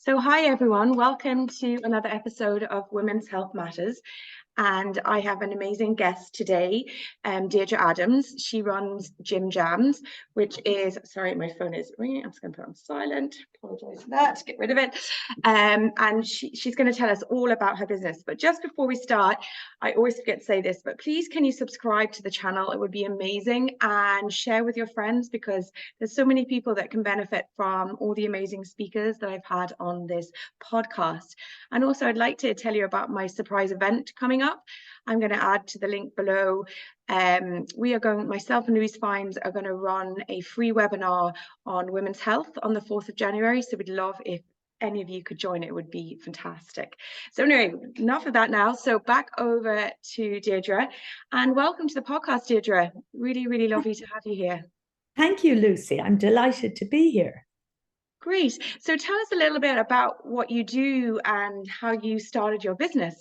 So hi everyone, welcome to another episode of Women's Health Matters. And I have an amazing guest today, Deirdre Adams. She runs JimJams, which is, sorry, my phone is ringing. I'm just going to put it on silent. Apologize for that, get rid of it. And she's going to tell us all about her business. But just before we start, I always forget to say this, but please can you subscribe to the channel? It would be amazing, and share with your friends, because there's so many people that can benefit from all the amazing speakers that I've had on this podcast. And also I'd like to tell you about my surprise event coming up. I'm going to add to the link below. Myself and Louise are going to run a free webinar on women's health on the 4th of January. So we'd love if any of you could join. It would be fantastic. So anyway, enough of that now. So back over to Deirdre, and welcome to the podcast, Deirdre. Really, really lovely to have you here. Thank you, Lucy. I'm delighted to be here. Great. So tell us a little bit about what you do and how you started your business.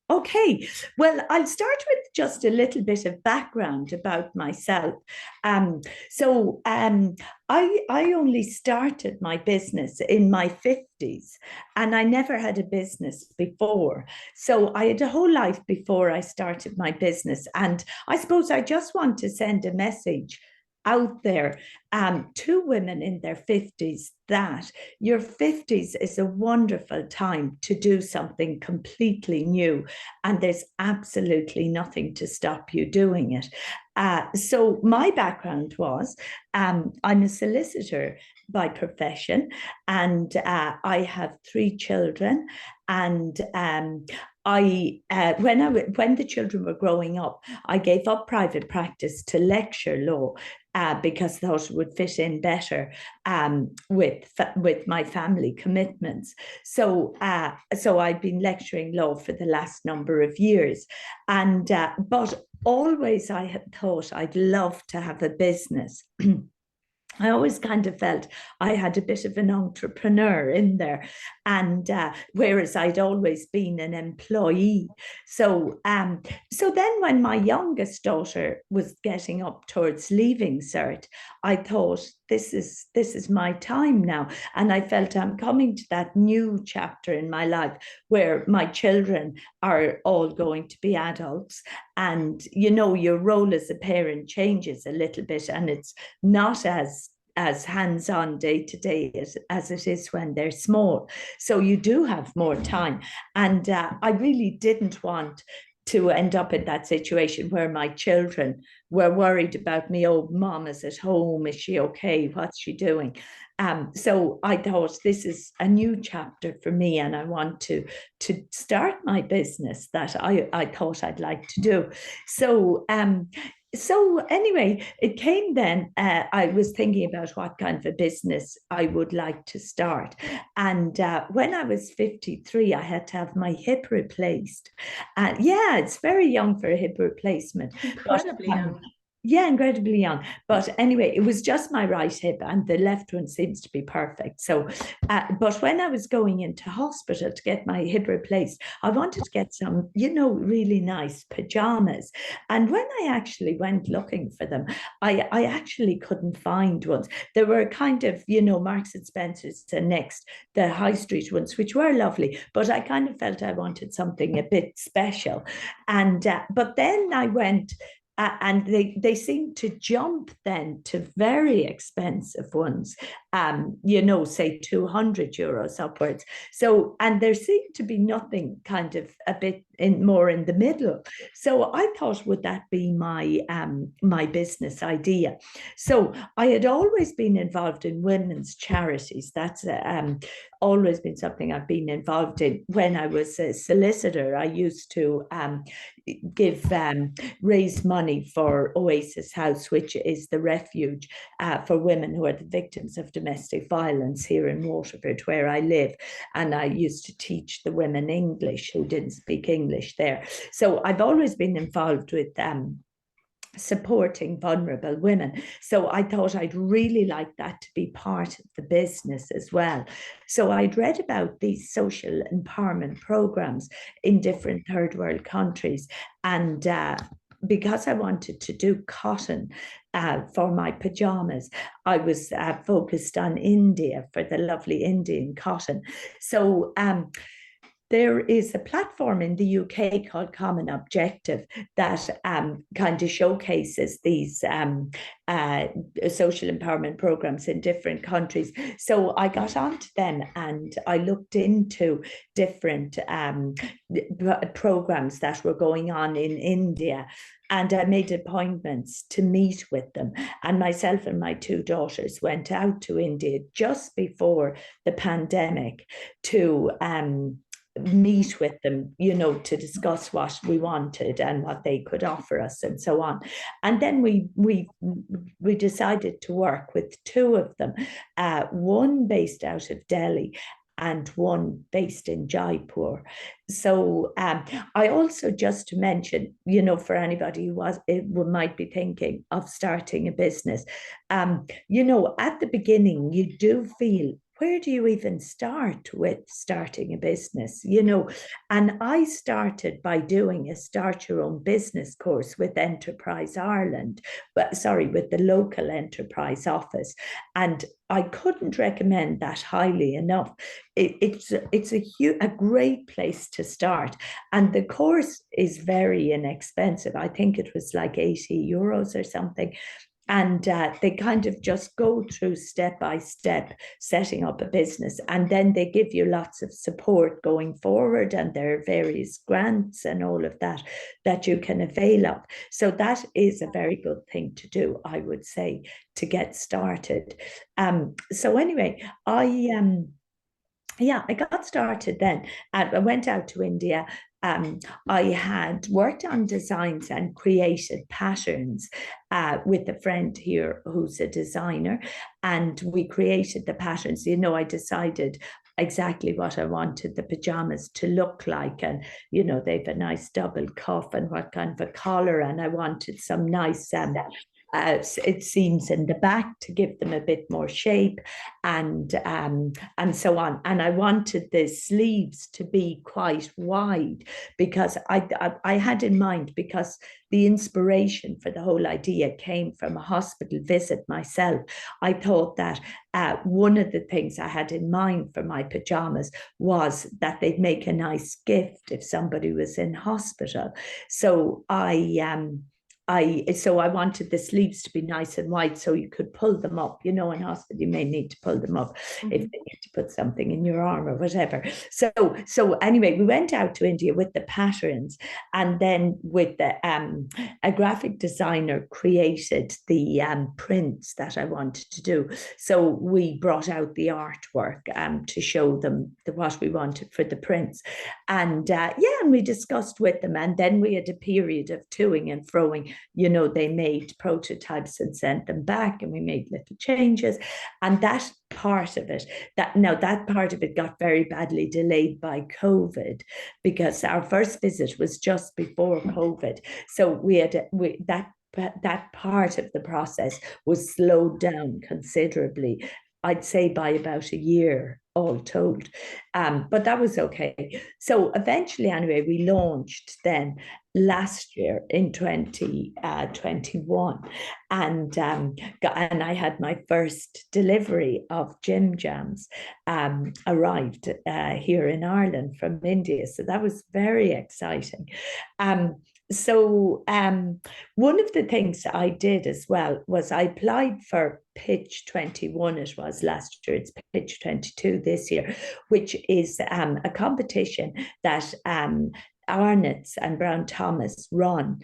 Okay, well, I'll start with just a little bit of background about myself. I only started my business in my 50s, and I never had a business before. So I had a whole life before I started my business. And I suppose I just want to send a message out there to women in their 50s that your 50s is a wonderful time to do something completely new, and there's absolutely nothing to stop you doing it. So my background was I'm a solicitor by profession, and I have 3 children. And when the children were growing up, I gave up private practice to lecture law because I thought it would fit in better with my family commitments. So I've been lecturing law for the last number of years, and but always I had thought I'd love to have a business. I always kind of felt I had a bit of an entrepreneur in there, and whereas I'd always been an employee. So then when my youngest daughter was getting up towards leaving cert, I thought, this is my time now. And I felt I'm coming to that new chapter in my life where my children are all going to be adults. And, you know, your role as a parent changes a little bit, and it's not as hands-on day to day as it is when they're small. So you do have more time. And I really didn't want to end up in that situation where my children were worried about me. Oh, mom is at home. Is she okay? What's she doing? So I thought, this is a new chapter for me, and I want to start my business that I thought I'd like to do. So anyway, it came then, I was thinking about what kind of a business I would like to start. And when I was 53, I had to have my hip replaced. Yeah, it's very young for a hip replacement. Incredibly young. Yeah, incredibly young. But anyway, it was just my right hip, and the left one seems to be perfect. So, but when I was going into hospital to get my hip replaced, I wanted to get some, really nice pajamas. And when I actually went looking for them, I actually couldn't find ones. There were kind of, Marks and Spencer's and Next, the high street ones, which were lovely, but I kind of felt I wanted something a bit special. And but then I went. And they seem to jump then to very expensive ones, say €200 upwards. So, and there seemed to be nothing kind of a bit more in the middle. So I thought, would that be my business idea? So I had always been involved in women's charities. That's always been something I've been involved in. When I was a solicitor, I used to raise money for Oasis House, which is the refuge for women who are the victims of domestic violence here in Waterford, where I live. And I used to teach the women English who didn't speak English there. So I've always been involved with supporting vulnerable women. So I thought I'd really like that to be part of the business as well. So I'd read about these social empowerment programs in different third world countries, and because I wanted to do cotton for my pajamas, I was focused on India for the lovely Indian cotton. So there is a platform in the UK called Common Objective that kind of showcases these social empowerment programs in different countries. So I got onto them and I looked into different programs that were going on in India. And I made appointments to meet with them. And myself and my two daughters went out to India just before the pandemic to meet with them, you know, to discuss what we wanted and what they could offer us and so on. And then we decided to work with two of them, one based out of Delhi and one based in Jaipur. So I also, just to mention, you know, for anybody who might be thinking of starting a business, you know, at the beginning, you do feel, where do you even start with starting a business, you know? And I started by doing a Start Your Own Business course with Enterprise Ireland, but sorry, with the local enterprise office. And I couldn't recommend that highly enough. It's a great place to start. And the course is very inexpensive. I think it was like 80 euros or something. And they kind of just go through step by step setting up a business, and then they give you lots of support going forward, and there are various grants and all of that that you can avail of. So that is a very good thing to do, I would say, to get started. So anyway, I got started then. I went out to India. I had worked on designs and created patterns with a friend here who's a designer, and we created the patterns. You know, I decided exactly what I wanted the pajamas to look like, and you know, they've a nice double cuff and what kind of a collar, and I wanted some nice it seams in the back to give them a bit more shape, and so on. And I wanted the sleeves to be quite wide because I had in mind, because the inspiration for the whole idea came from a hospital visit myself. I thought that one of the things I had in mind for my pajamas was that they'd make a nice gift if somebody was in hospital. So I wanted the sleeves to be nice and wide so you could pull them up. You know, in hospital you may need to pull them up if they need to put something in your arm or whatever. So anyway, we went out to India with the patterns, and then with the a graphic designer created the prints that I wanted to do. So we brought out the artwork to show them what we wanted for the prints, and and we discussed with them, and then we had a period of toing and froing. You know, they made prototypes and sent them back, and we made little changes. And that part of it got very badly delayed by COVID, because our first visit was just before COVID. So that part of the process was slowed down considerably, I'd say by about a year all told. But that was okay. So eventually, anyway, we launched then last year in 2021, and I had my first delivery of JimJams arrived here in Ireland from India. So that was very exciting. So one of the things I did as well was I applied for Pitch 21, it was last year, it's Pitch 22 this year, which is a competition that Arnott's and Brown Thomas run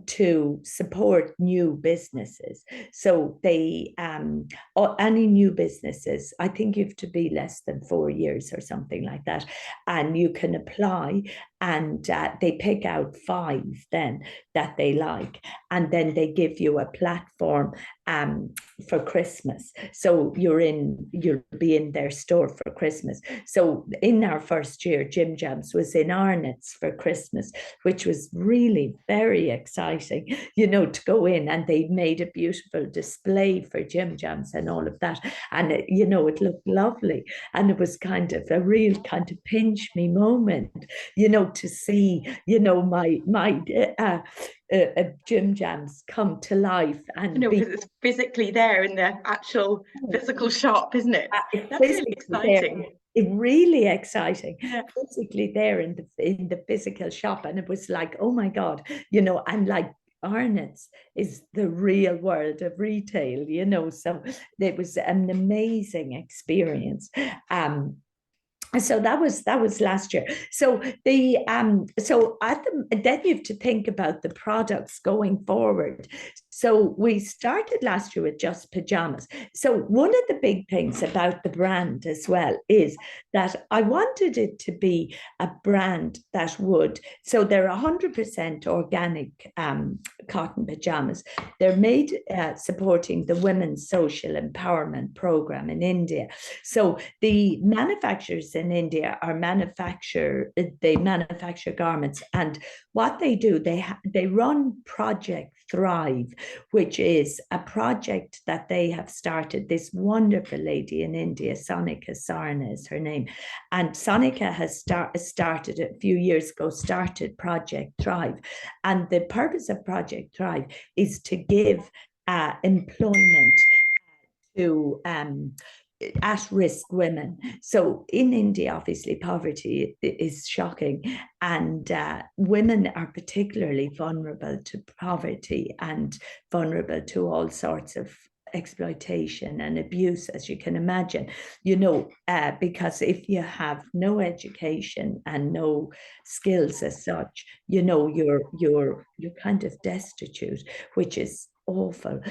to support new businesses. So they, any new businesses, I think you have to be less than 4 years or something like that, and you can apply, and they pick out 5 then that they like, and then they give you a platform for Christmas. So you'll be in their store for Christmas. So in our first year, JimJams was in Arnott's for Christmas, which was really very exciting, you know, to go in, and they made a beautiful display for JimJams and all of that. And you know, it looked lovely, and it was kind of a real kind of pinch me moment, you know, to see, you know, my JimJams come to life and No, be because it's physically there in the actual physical shop, isn't it? That's really physically exciting. there. It really exciting, Yeah. physically there in the physical shop, and it was like, oh my God, and like Arnott's is the real world of retail, so it was an amazing experience. So that was last year. So then you have to think about the products going forward. So we started last year with just pajamas. So one of the big things about the brand as well is that I wanted it to be a brand that would, so they're 100% organic cotton pajamas. They're made supporting the Women's Social Empowerment Program in India. So the manufacturers in India they manufacture garments, and what they do, they run Project Thrive, which is a project that they have started. This wonderful lady in India, Sonika Sarna is her name, and Sonika has started a few years ago, started Project Thrive, and the purpose of Project Thrive is to give employment to at-risk women. So in India, obviously, poverty is shocking, and women are particularly vulnerable to poverty and vulnerable to all sorts of exploitation and abuse, as you can imagine, because if you have no education and no skills as such, you're kind of destitute, which is awful.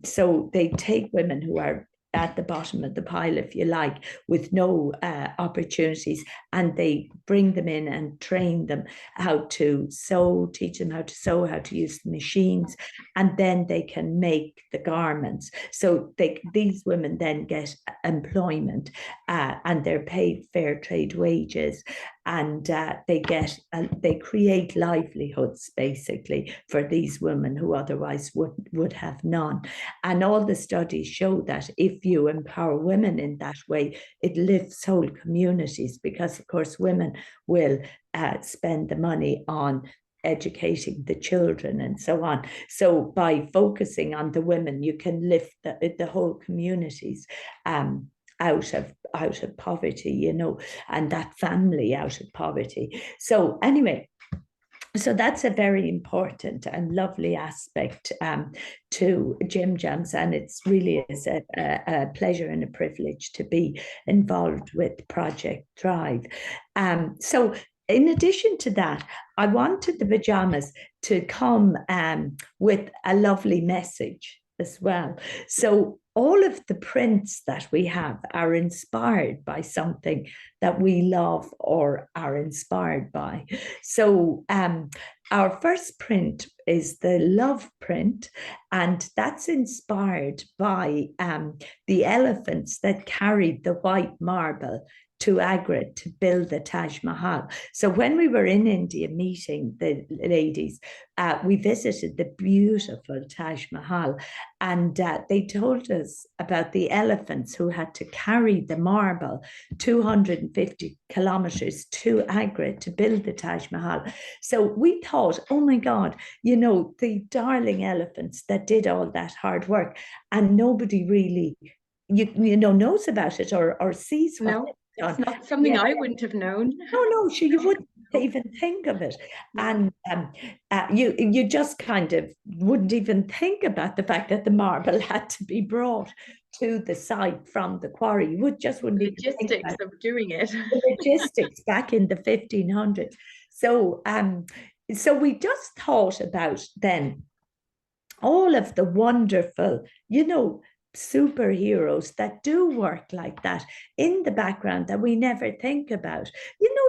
So they take women who are at the bottom of the pile, if you like, with no opportunities, and they bring them in and train them how to sew, teach them how to sew, how to use the machines, and then they can make the garments. So these women then get employment, and they're paid fair trade wages, and they create livelihoods basically for these women who otherwise would have none. And all the studies show that if you empower women in that way, it lifts whole communities, because of course women will spend the money on educating the children and so on. So by focusing on the women, you can lift the whole communities out of poverty, and that family out of poverty. So anyway, so that's a very important and lovely aspect to JimJams, and it's really is a pleasure and a privilege to be involved with Project Thrive. So in addition to that, I wanted the pajamas to come with a lovely message as well. So all of the prints that we have are inspired by something that we love or are inspired by. So our first print is the love print, and that's inspired by the elephants that carried the white marble to Agra to build the Taj Mahal. So when we were in India meeting the ladies, we visited the beautiful Taj Mahal, and they told us about the elephants who had to carry the marble 250 kilometers to Agra to build the Taj Mahal. So we thought, oh my God, the darling elephants that did all that hard work, and nobody really knows about it or sees what. No, it's not something I wouldn't have known. No, sure, you wouldn't even think of it. And you just kind of wouldn't even think about the fact that the marble had to be brought to the site from the quarry. You wouldn't even think about of doing it. the logistics back in the 1500s. So we just thought about then all of the wonderful, superheroes that do work like that in the background that we never think about.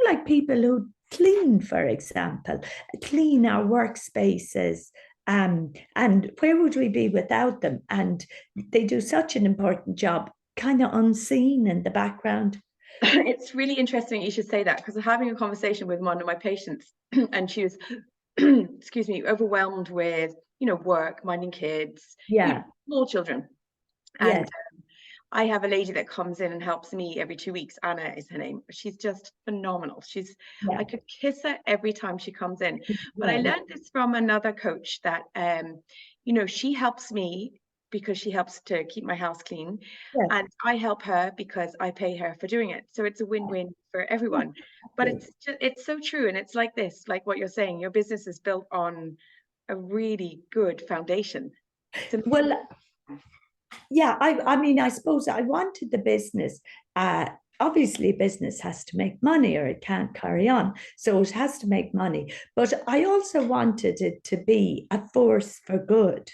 Like people who clean, for example, clean our workspaces. And where would we be without them? And they do such an important job, kind of unseen in the background. It's really interesting you should say that, because I'm having a conversation with one of my patients and she was, excuse me, overwhelmed with, work, minding kids, Yeah. small children. Yeah. And I have a lady that comes in and helps me every 2 weeks. Anna is her name. She's just phenomenal. Yeah, I could kiss her every time she comes in. But I yeah, learned this from another coach that, she helps me because she helps to keep my house clean, yes, and I help her because I pay her for doing it. So it's a win-win for everyone. But exactly. it's so true, and it's like this, like what you're saying. Your business is built on a really good foundation. It's Well, yeah, I mean, I suppose I wanted the business. Uh, Obviously, business has to make money or it can't carry on. So it has to make money. But I also wanted it to be a force for good,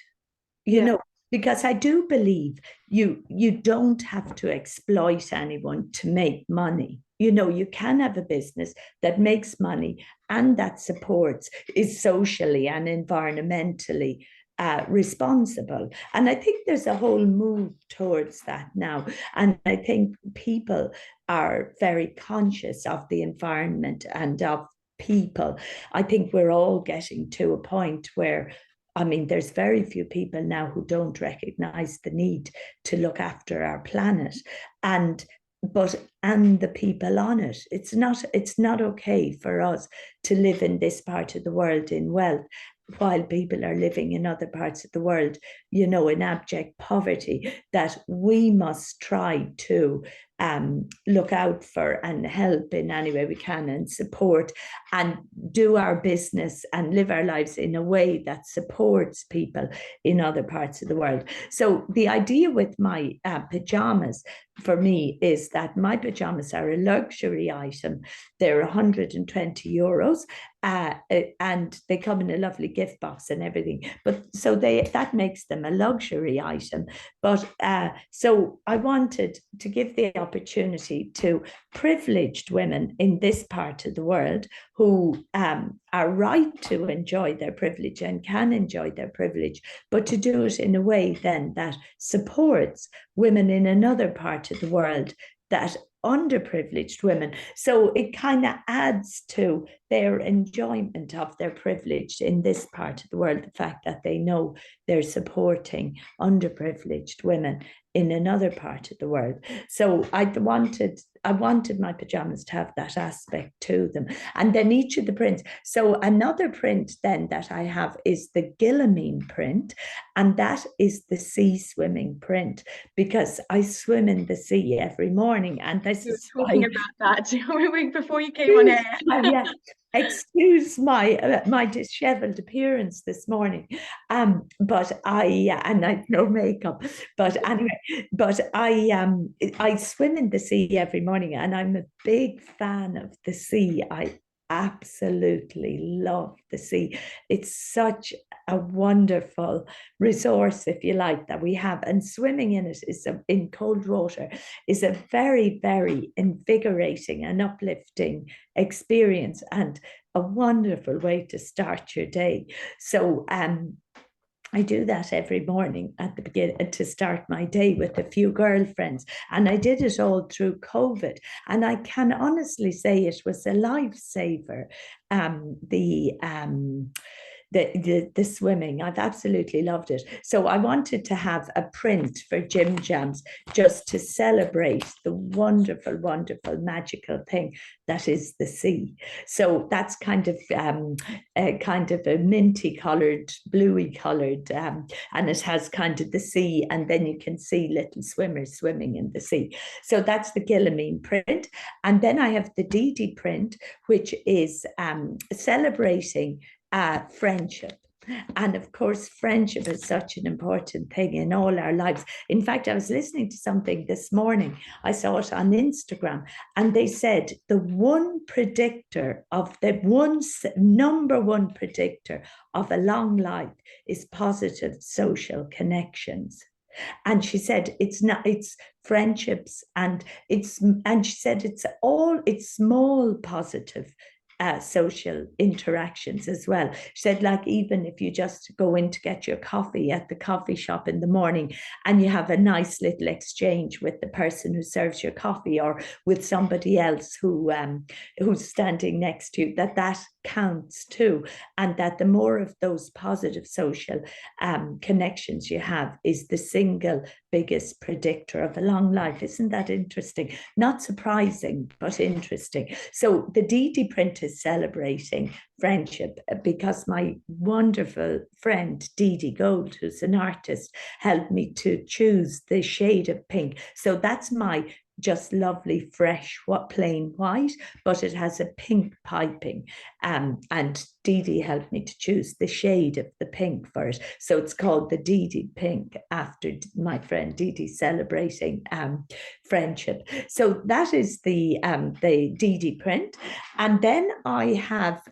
you yeah, know, because I do believe you don't have to exploit anyone to make money. You can have a business that makes money and that supports, is socially and environmentally responsible. And I think there's a whole move towards that now. And I think people are very conscious of the environment and of people. I think we're all getting to a point where, I mean, there's very few people now who don't recognize the need to look after our planet and and the people on it. It's not okay for us to live in this part of the world in wealth while people are living in other parts of the world, in abject poverty, that we must try to look out for and help in any way we can and support and do our business and live our lives in a way that supports people in other parts of the world. So the idea with my pajamas for me is that my pajamas are a luxury item. They're 120 euros. And they come in a lovely gift box and everything. But so that makes them a luxury item. But so I wanted to give the opportunity to privileged women in this part of the world who are right to enjoy their privilege and can enjoy their privilege, but to do it in a way then that supports women in another part of the world, that underprivileged women. So it kind of adds to their enjoyment of their privilege in this part of the world, the fact that they know they're supporting underprivileged women in another part of the world. So I wanted my pajamas to have that aspect to them. And then each of the prints. So another print then that I have is the Guillemine print, and that is the sea swimming print, because I swim in the sea every morning. And this we is were talking about that before you came on excuse air. yeah, excuse my disheveled appearance this morning, but and I've no makeup, but anyway, but I swim in the sea every morning, and I'm a big fan of the sea. I absolutely love the sea. It's such a wonderful resource, if you like, that we have, and swimming in it in cold water is a very, very invigorating and uplifting experience and a wonderful way to start your day. So I do that every morning at the beginning to start my day with a few girlfriends. And I did it all through COVID. And I can honestly say it was a lifesaver. The swimming. I've absolutely loved it. So I wanted to have a print for JimJams just to celebrate the wonderful, wonderful, magical thing that is the sea. So that's kind of a minty coloured, bluey coloured, and it has kind of the sea, and then you can see little swimmers swimming in the sea. So that's the Guillemine print. And then I have the Deeda print, which is celebrating friendship. And of course, friendship is such an important thing in all our lives. In fact, I was listening to something this morning. I saw it on Instagram, and they said the number one predictor of a long life is positive social connections. And she said it's friendships, and she said it's small positive social interactions as well. She said, like, even if you just go in to get your coffee at the coffee shop in the morning and you have a nice little exchange with the person who serves your coffee, or with somebody else who's standing next to you, that counts too. And that the more of those positive social connections you have is the single biggest predictor of a long life. Isn't that interesting? Not surprising, but interesting. So the Deeda print is celebrating friendship because my wonderful friend Deeda Gold, who's an artist, helped me to choose the shade of pink. So that's my just lovely fresh plain white, but it has a pink piping, and Deeda helped me to choose the shade of the pink for it, so it's called the Deeda pink, after my friend Deeda celebrating friendship. So that is the Deeda print. And then I have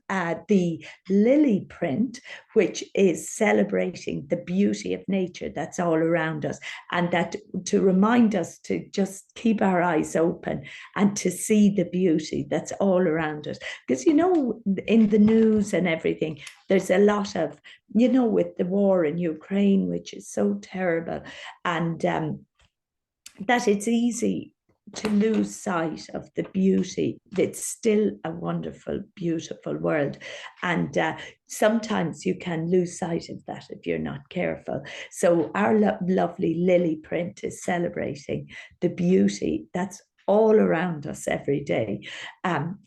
the lily print, which is celebrating the beauty of nature that's all around us, and that to remind us to just keep our eyes open and to see the beauty that's all around us. Because, you know, in the news and everything, there's a lot of, you know, with the war in Ukraine, which is so terrible, and that it's easy to lose sight of the beauty. It's still a wonderful, beautiful world. And sometimes you can lose sight of that if you're not careful. So our lovely lily print is celebrating the beauty that's all around us every day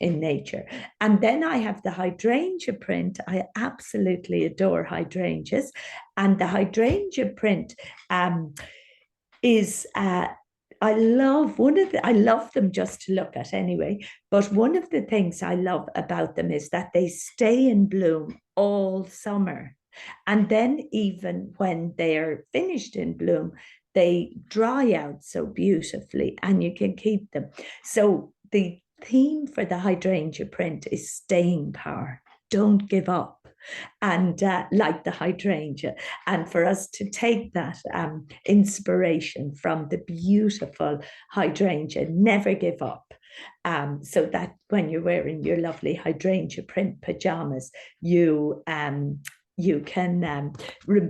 in nature. And then I have the hydrangea print. I absolutely adore hydrangeas. And the hydrangea print is I love them just to look at anyway, but one of the things I love about them is that they stay in bloom all summer. And then even when they're finished in bloom, they dry out so beautifully and you can keep them. So the theme for the hydrangea print is staying power. Don't give up. And like the hydrangea, and for us to take that inspiration from the beautiful hydrangea, never give up, so that when you're wearing your lovely hydrangea print pajamas, you can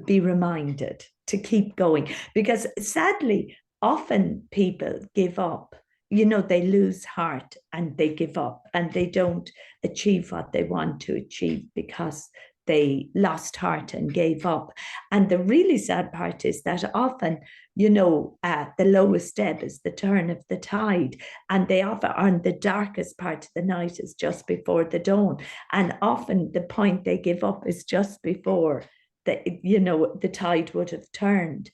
be reminded to keep going, because sadly often people give up. You know, they lose heart and they give up and they don't achieve what they want to achieve because they lost heart and gave up. And the really sad part is that often, you know, the lowest ebb is the turn of the tide, and they often are in the darkest part of the night is just before the dawn. And often the point they give up is just before the tide would have turned.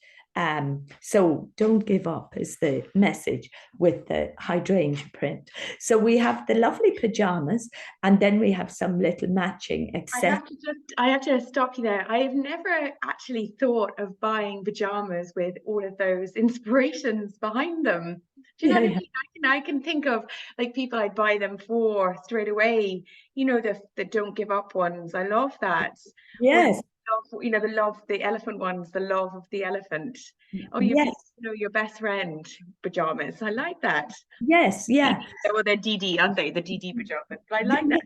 So don't give up is the message with the hydrangea print. So we have the lovely pajamas, and then we have some little matching accessories. I have to stop you there. I've never actually thought of buying pajamas with all of those inspirations behind them. Do you know what I mean? I can think of like people I'd buy them for straight away. You know, the don't give up ones. I love that. Yes. You know, the elephant ones, the love of the elephant. Oh, yes. Your best friend pajamas. I like that. Yes, yeah. Well, they're DD, aren't they? The DD pajamas. But I like that.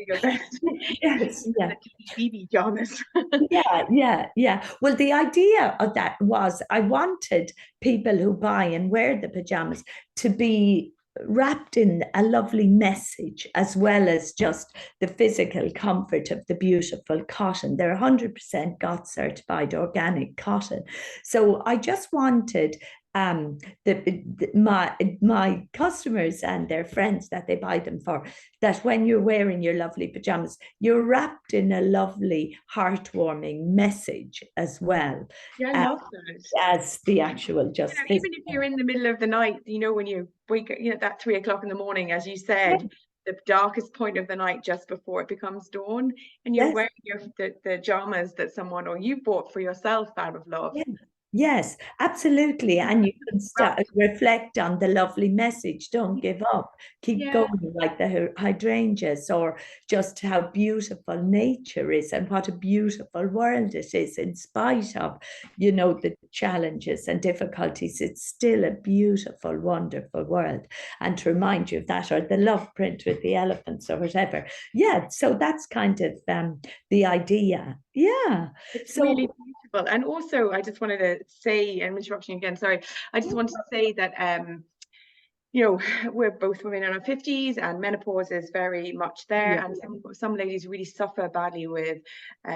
Your best. Yes, yeah. The DD pajamas. Yeah. Well, the idea of that was I wanted people who buy and wear the pajamas to be wrapped in a lovely message, as well as just the physical comfort of the beautiful cotton. They're 100% GOTS certified organic cotton. So I just wanted my customers and their friends that they buy them for, that when you're wearing your lovely pajamas, you're wrapped in a lovely heartwarming message as well. Yeah, I love that. As the actual just even if you're in the middle of the night, you know, when you wake up, you know, that 3 o'clock in the morning, as you said, the darkest point of the night just before it becomes dawn, and you're wearing the pajamas that someone or you bought for yourself out of love. Yes, absolutely. And you can reflect on the lovely message. Don't give up. Keep going, like the hydrangeas, or just how beautiful nature is and what a beautiful world it is, in spite of, you know, the challenges and difficulties. It's still a beautiful, wonderful world. And to remind you of that, or the love print with the elephants or whatever. Yeah, so that's kind of the idea. Yeah. It's really beautiful. And also, I just wanted to say, and interrupting again, sorry, I just wanted to say that you know, we're both women in our 50s and menopause is very much there. Yeah. And some ladies really suffer badly with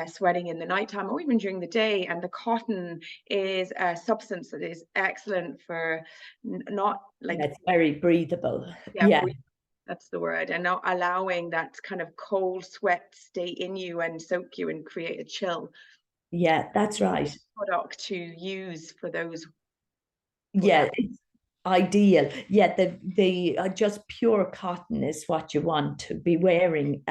sweating in the nighttime or even during the day. And the cotton is a substance that is excellent for not like, It's very breathable. yeah, Yeah. that's the word, and not allowing that kind of cold sweat stay in you and soak you and create a chill. Yeah, that's right. Product to use for those, for Yeah, that. it's ideal. Yeah, the just pure cotton is what you want to be wearing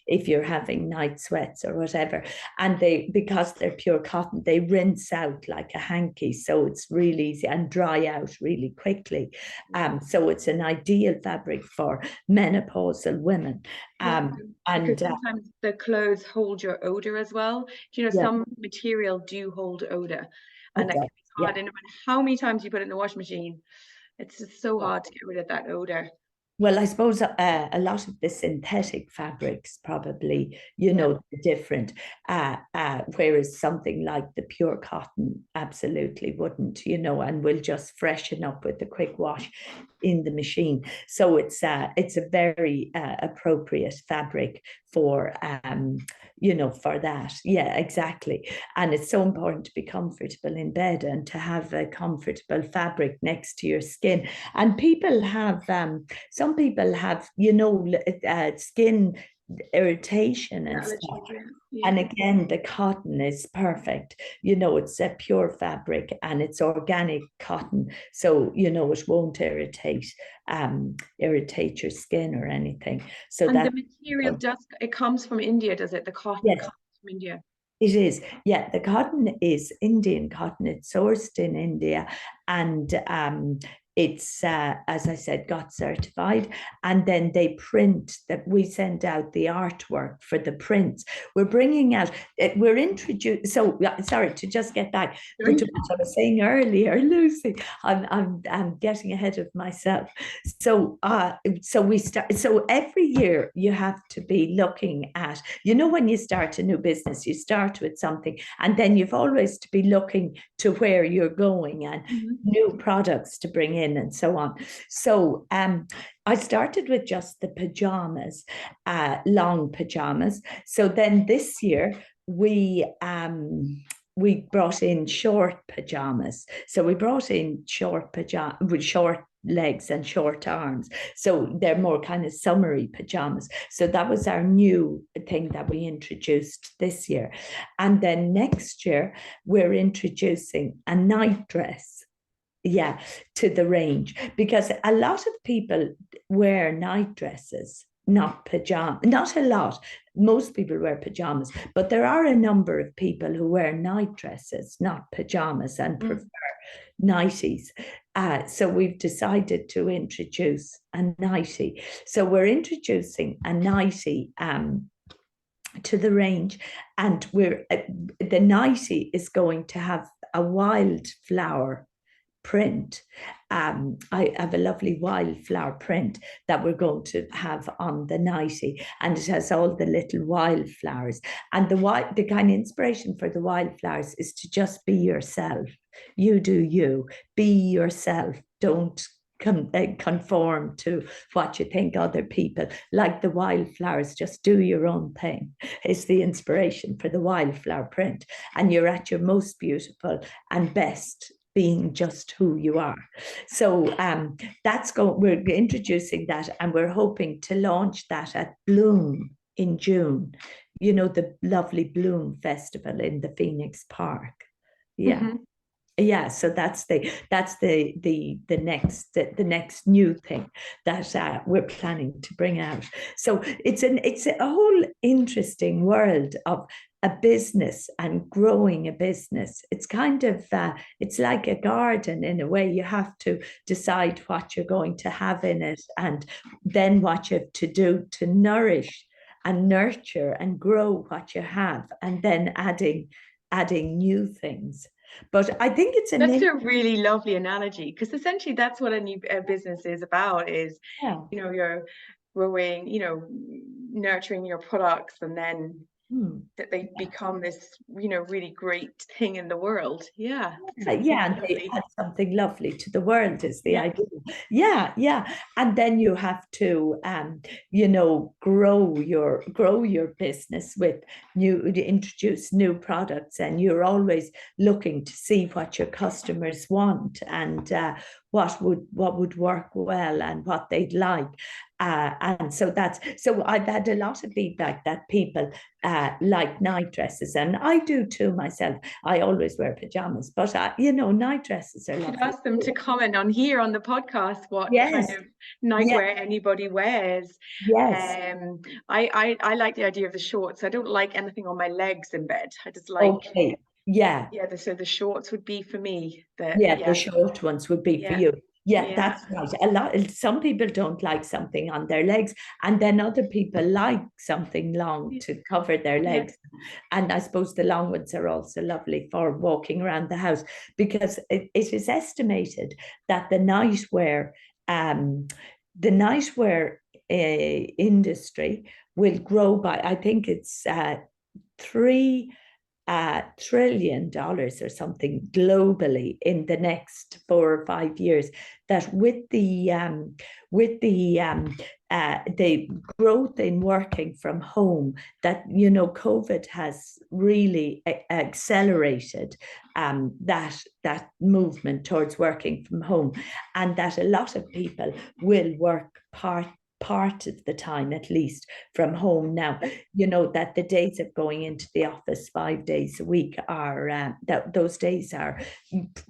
if you're having night sweats or whatever. And because they're pure cotton, they rinse out like a hanky, so it's really easy and dry out really quickly. So it's an ideal fabric for menopausal women. Yeah, And because sometimes the clothes hold your odor as well. Do you know, yeah, some material do hold odor, and that okay, can be hard. yeah. And no matter how many times you put it in the washing machine, it's just so hard to get rid of that odor. Well, I suppose a lot of the synthetic fabrics probably, Yeah. they're different. Whereas something like the pure cotton absolutely wouldn't, and will just freshen up with a quick wash in the machine. So it's a very appropriate fabric for for that. Yeah, exactly. And it's so important to be comfortable in bed and to have a comfortable fabric next to your skin. And people have some people have, skin irritation and stuff. Yeah. And again, the cotton is perfect. It's a pure fabric and it's organic cotton. So, it won't irritate your skin or anything. So And that the material it comes from India, does it? The cotton yes, comes from India. it is. Yeah, the cotton is Indian cotton. It's sourced in India, and it's as I said, got certified. And then they print that. We send out the artwork for the prints. We're bringing out. We're introduced. So sorry to just get back to what I was saying earlier, Lucy. I'm getting ahead of myself. So we start. So every year you have to be looking at. When you start a new business, you start with something, and then you've always to be looking to where you're going and new products to bring in and so on. So I started with just the pajamas, long pajamas. So then this year we brought in short pajamas. So we brought in short pajamas with short legs and short arms. So they're more kind of summery pajamas. So that was our new thing that we introduced this year. And then next year, we're introducing a night dress. Yeah, to the range, because a lot of people wear night dresses, not pajamas, not a lot. Most people wear pajamas, but there are a number of people who wear night dresses, not pajamas, and prefer nighties. So we've decided to introduce a nightie. So we're introducing a nightie to the range, and the nightie is going to have a wildflower print. I have a lovely wildflower print that we're going to have on the nightie, and it has all the little wildflowers. And the kind of inspiration for the wildflowers is to just be yourself. You do you. Be yourself. Don't conform to what you think other people like. The wildflowers, just do your own thing, is the inspiration for the wildflower print, and you're at your most beautiful and best being just who you are. So we're introducing that, and we're hoping to launch that at Bloom in June, the lovely Bloom Festival in the Phoenix Park. Yeah. Yeah, so that's the next new thing that we're planning to bring out. So it's a whole interesting world of a business and growing a business. It's kind of it's like a garden in a way. You have to decide what you're going to have in it, and then what you have to do to nourish and nurture and grow what you have, and then adding new things. But I think that's a really lovely analogy, because essentially that's what a new business is about, is you're growing, nurturing your products, and then that they become this, really great thing in the world. Yeah. Yeah, and they Lovely. add something lovely to the world is the Yeah. idea. Yeah, yeah. And then you have to grow your business with introduce new products, and you're always looking to see what your customers want, and what would work well and what they'd like. And so I've had a lot of feedback that people like night dresses, and I do too myself. I always wear pajamas, but night dresses are Should lovely. ask them to comment on here on the podcast what kind Yes, of nightwear anybody wears. yes. I like the idea of the shorts. I don't like anything on my legs in bed. I just like, Okay. Yeah. so the shorts would be for me. Yeah, the short ones would be for Yeah, you. Yeah, yeah, that's right. Some people don't like something on their legs, and then other people like something long to cover their yeah. legs. And I suppose the long ones are also lovely for walking around the house, because it is estimated that the nightwear industry will grow by, I think it's $3 trillion or something globally in the next 4 or 5 years. That with the growth in working from home, that COVID has really accelerated that movement towards working from home, and that a lot of people will work part of the time at least from home now. That the days of going into the office 5 days a week are that those days are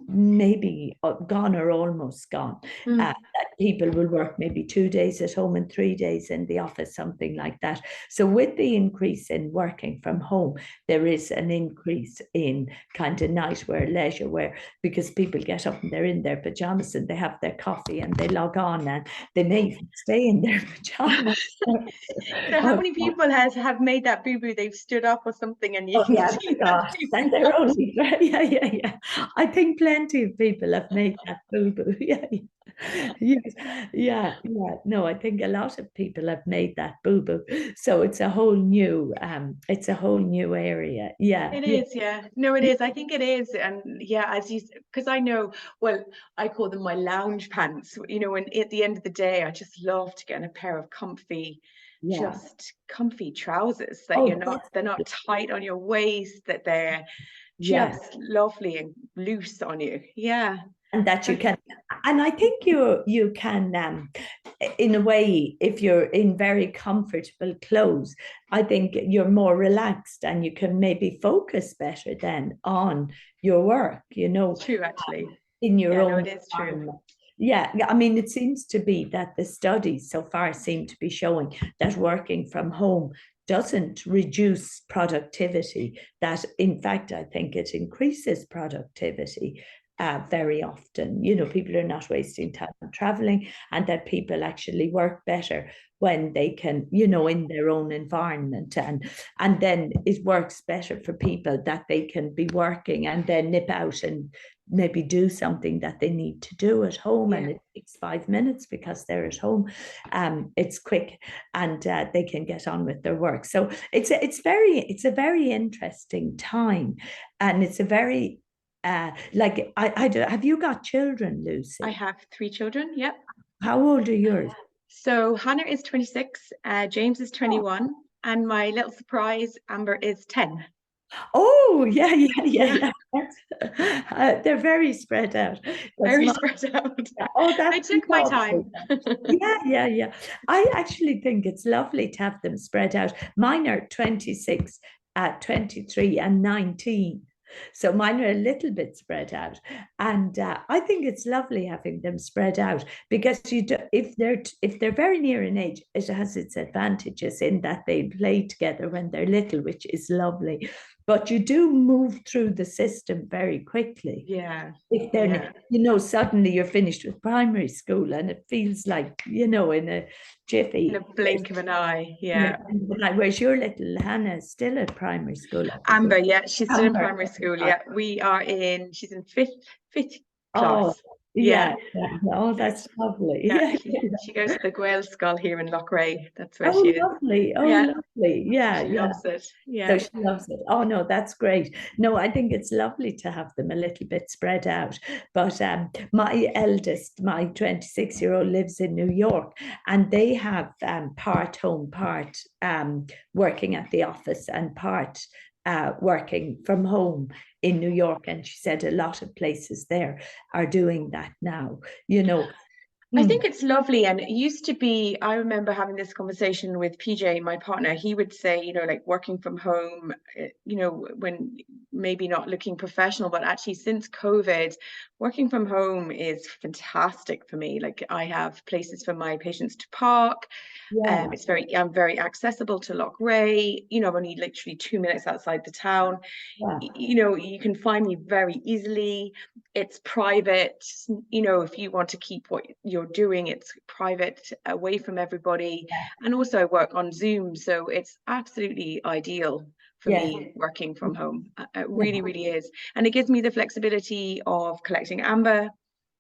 maybe gone or almost gone. That people will work maybe 2 days at home and 3 days in the office, something like that. So with the increase in working from home, there is an increase in kind of nightwear, leisure wear, because people get up and they're in their pajamas and they have their coffee and they log on, and they may even stay in their pajamas. So how many people have made that boo-boo? They've stood up or something, and you can see gosh, and they're only yeah. I think plenty of people have made that boo-boo. Yeah, yes, yeah. No, I think a lot of people have made that boo-boo. So it's a whole new area. Yeah, It is, yeah. No, it is. I think it is. And yeah, because I know, well, I call them my lounge pants. And at the end of the day, I just love to get in a pair of yeah. just comfy trousers that Oh, they're not tight on your waist, that they're yeah. just lovely and loose on you. Yeah. And that you can, and I think you can, in a way, if you're in very comfortable clothes, I think you're more relaxed and you can maybe focus better then on your work, True, actually. in your Yeah, no, own it is true. environment. Yeah, I mean, it seems to be that the studies so far seem to be showing that working from home doesn't reduce productivity, that in fact, I think it increases productivity. Very often, people are not wasting time traveling, and that people actually work better when they can, in their own environment, and then it works better for people that they can be working and then nip out and maybe do something that they need to do at home, and it takes 5 minutes because they're at home. It's quick, and they can get on with their work. So it's a very interesting time, and it's a very have you got children, Lucy? I have 3 children. Yep. How old are yours? So Hannah is 26, James is 21, and my little surprise, Amber, is 10. Oh, yeah. They're very spread out. Very spread out. Oh, I that's took my time. Yeah. I actually think it's lovely to have them spread out. Mine are 26, 23, and 19. So mine are a little bit spread out, and I think it's lovely having them spread out, because if they're very near in age, it has its advantages in that they play together when they're little, which is lovely. But you do move through the system very quickly. Yeah. If they're, suddenly you're finished with primary school, and it feels like, in a jiffy. In a blink of an eye. Yeah. Whereas your little Hannah is still at primary school. Amber, yeah, she's still in Amber. primary school. Yeah, she's in fifth Oh, class. Yeah, yeah. Oh, that's lovely. Yeah, Yeah. she goes to the Gael Skull here in Loughrea. That's where she Oh, is. lovely. Oh, Yeah, lovely. so Yeah, she yeah. loves it. So Yeah. she loves it. Oh no, that's great. No, I think it's lovely to have them a little bit spread out. But my eldest, my 26-year-old, lives in New York, and they have part home, part working at the office, and part working from home in New York. And she said a lot of places there are doing that now. You know. I Hmm. think it's lovely. And it used to be, I remember having this conversation with PJ, my partner. He would say, like working from home, when maybe not looking professional, but actually since COVID, working from home is fantastic for me. Like I have places for my patients to park. Yeah, I'm very accessible to Loughrea. I'm only literally 2 minutes outside the town. yeah, You can find me very easily. It's private. If you want to keep what you're doing, it's private, away from everybody. And also I work on Zoom, so it's absolutely ideal for yeah, me working from home. It yeah, really, really is. And it gives me the flexibility of collecting amber as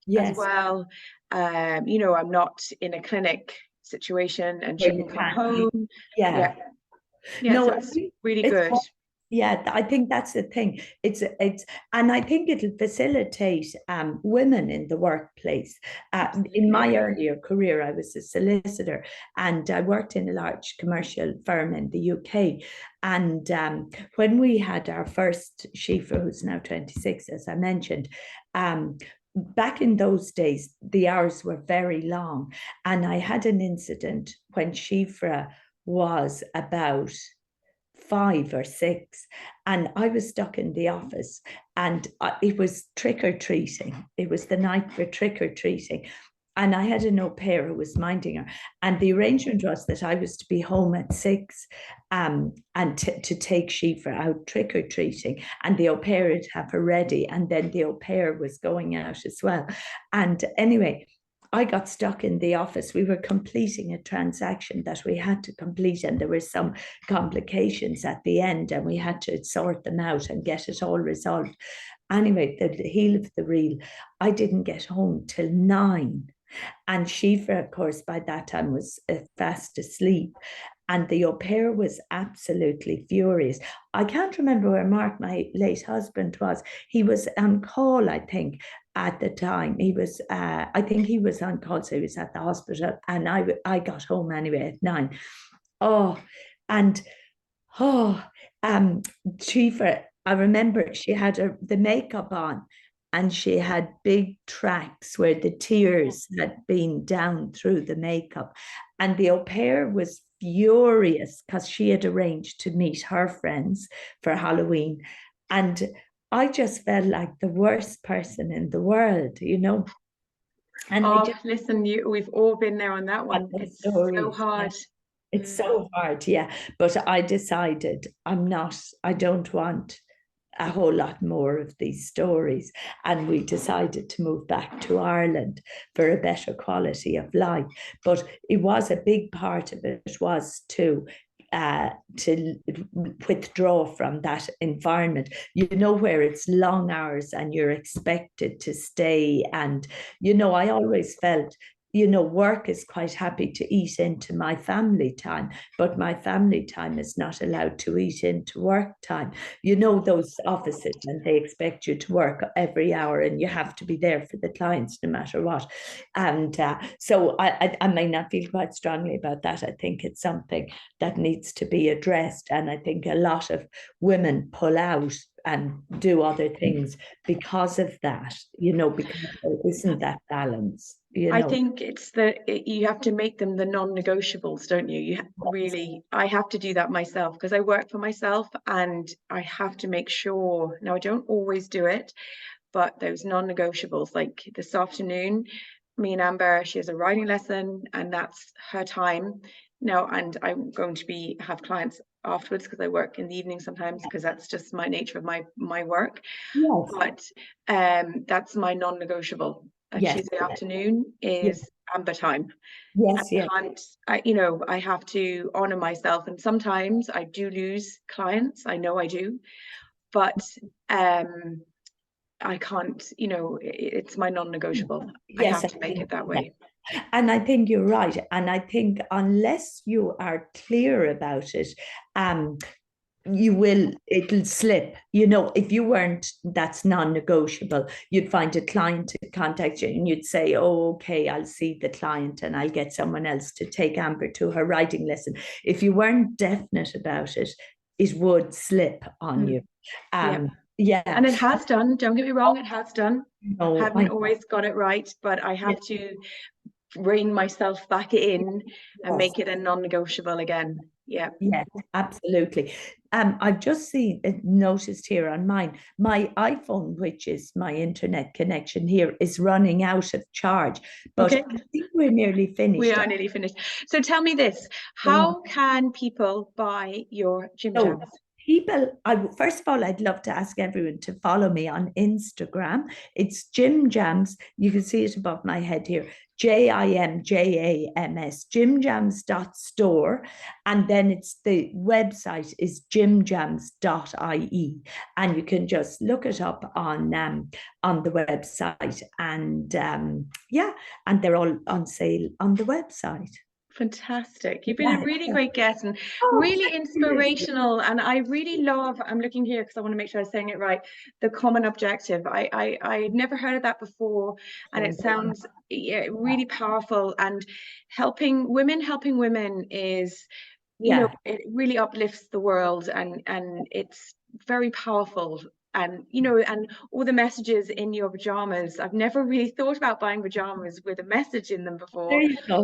yes. well. I'm not in a clinic situation and Where she you can come can't, home. Yeah. yeah. Yeah, No, so I it's think really it's good. yeah, I think that's the thing. And I think it'll facilitate women in the workplace. In Absolutely. my earlier career, I was a solicitor, and I worked in a large commercial firm in the UK. And when we had our first Shifa, who's now 26, as I mentioned, back in those days, the hours were very long. And I had an incident when Shifra was about 5 or 6, and I was stuck in the office, and it was trick or treating. It was the night for trick or treating. And I had an au pair who was minding her. And the arrangement was that I was to be home at 6, and to take Shifa out trick or treating. And the au pair would have her ready. And then the au pair was going out as well. And anyway, I got stuck in the office. We were completing a transaction that we had to complete, and there were some complications at the end, and we had to sort them out and get it all resolved. Anyway, the heel of the reel, I didn't get home till 9. And Shifa, of course, by that time was fast asleep. And the au pair was absolutely furious. I can't remember where Mark, my late husband, was. He was on call, I think, at the time. I think he was on call, so he was at the hospital. And I got home anyway at 9. Oh, and oh, Shifa, I remember she had the makeup on, and she had big tracks where the tears had been down through the makeup. And the au pair was furious because she had arranged to meet her friends for Halloween. And I just felt like the worst person in the world. And I Oh, just listen, we've all been there on that had one. the It's so stories. Yeah. hard. It's Mm. so hard, yeah. But I decided I don't want a whole lot more of these stories. And we decided to move back to Ireland for a better quality of life. But it was a big part of it was to withdraw from that environment, where it's long hours and you're expected to stay. And, I always felt work is quite happy to eat into my family time, but my family time is not allowed to eat into work time. Those offices, and they expect you to work every hour, and you have to be there for the clients no matter what. And so I may not feel quite strongly about that. I think it's something that needs to be addressed. And I think a lot of women pull out and do other things because of that, because there isn't that balance. I think you have to make them the non-negotiables, don't you? I have to do that myself because I work for myself, and I have to make sure. Now, I don't always do it, but those non-negotiables, like this afternoon, me and Amber, she has a writing lesson, and that's her time now. And I'm going to have clients afterwards because I work in the evening sometimes, because that's just my nature of my work. Yes, But that's my non-negotiable. A yes, Tuesday afternoon yes, is Amber time. I yes, yes, can't, I have to honor myself, and sometimes I do lose clients. I know I do, but I can't, you know, it's my non-negotiable. I Yes, have to make it that way. and I think you're right. And I think unless you are clear about it, it'll slip. You know, if you weren't, that's non-negotiable. You'd find a client to contact you and you'd say, oh, okay, I'll see the client and I'll get someone else to take Amber to her writing lesson. If you weren't definite about it, it would slip on you. Yeah. And it has done, don't get me wrong, it has done. No, Haven't always got it right, but I have to rein myself back in and make it a non-negotiable again. Yeah. Yes, absolutely. I've just noticed here on mine, my iPhone, which is my internet connection here, is running out of charge. But Okay. I think we're nearly finished. We are nearly finished. So tell me this, how can people buy your JimJams? People, first of all, I'd love to ask everyone to follow me on Instagram. It's JimJams. You can see it above my head here. JimJams, JimJams.store. And then it's the website is JimJams.ie. And you can just look it up on the website. And and they're all on sale on the website. Fantastic. You've been a really great guest and really inspirational. And I really love, I'm looking here because I want to make sure I'm saying it right, the common objective. I'd never heard of that before. And it sounds really powerful. And helping women is, you know, it really uplifts the world and it's very powerful. And, you know, and all the messages in your pajamas, I've never really thought about buying pajamas with a message in them before,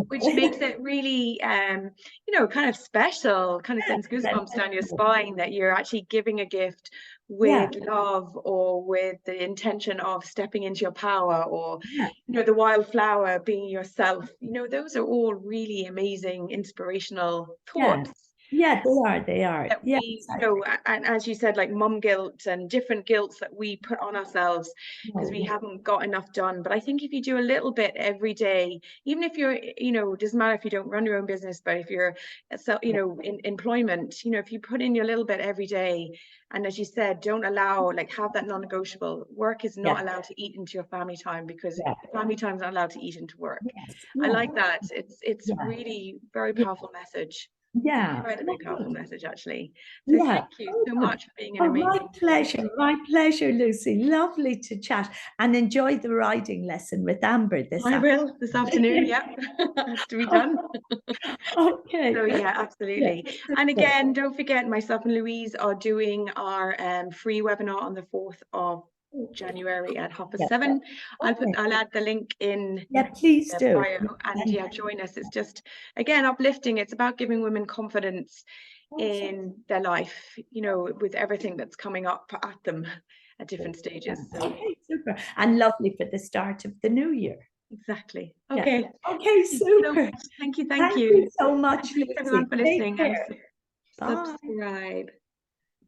which makes it really, you know, kind of special, kind of sends goosebumps down your spine that you're actually giving a gift with love or with the intention of stepping into your power, or, you know, the wildflower being yourself. You know, those are all really amazing, inspirational thoughts. Yeah, they are. That we, you know, and as you said, like mum guilt and different guilts that we put on ourselves because we haven't got enough done. But I think if you do a little bit every day, even if you're, you know, it doesn't matter if you don't run your own business, but if you're, you know, in employment, you know, if you put in your little bit every day, and as you said, don't allow, like, have that non-negotiable. Work is not allowed to eat into your family time because family time is not allowed to eat into work. I like that. It's really very powerful message. Incredibly powerful message, actually. So thank you so much for being an amazing. My pleasure, Lucy. Lovely to chat, and enjoy the writing lesson with Amber this will this afternoon. Yeah, has to be done. Okay. So yeah, absolutely. And again, don't forget, myself and Louise are doing our free webinar on the 4th of January at 7:30. I'll add the link in. Please do. Bio, and join us. It's just, again, uplifting. It's about giving women confidence in their life, you know, with everything that's coming up at them at different stages. So. Okay, super. And lovely for the start of the new year. Exactly. Okay. Okay, super. Thank you. Thank you so much, Lucy. Thanks everyone for listening. Take care. And subscribe.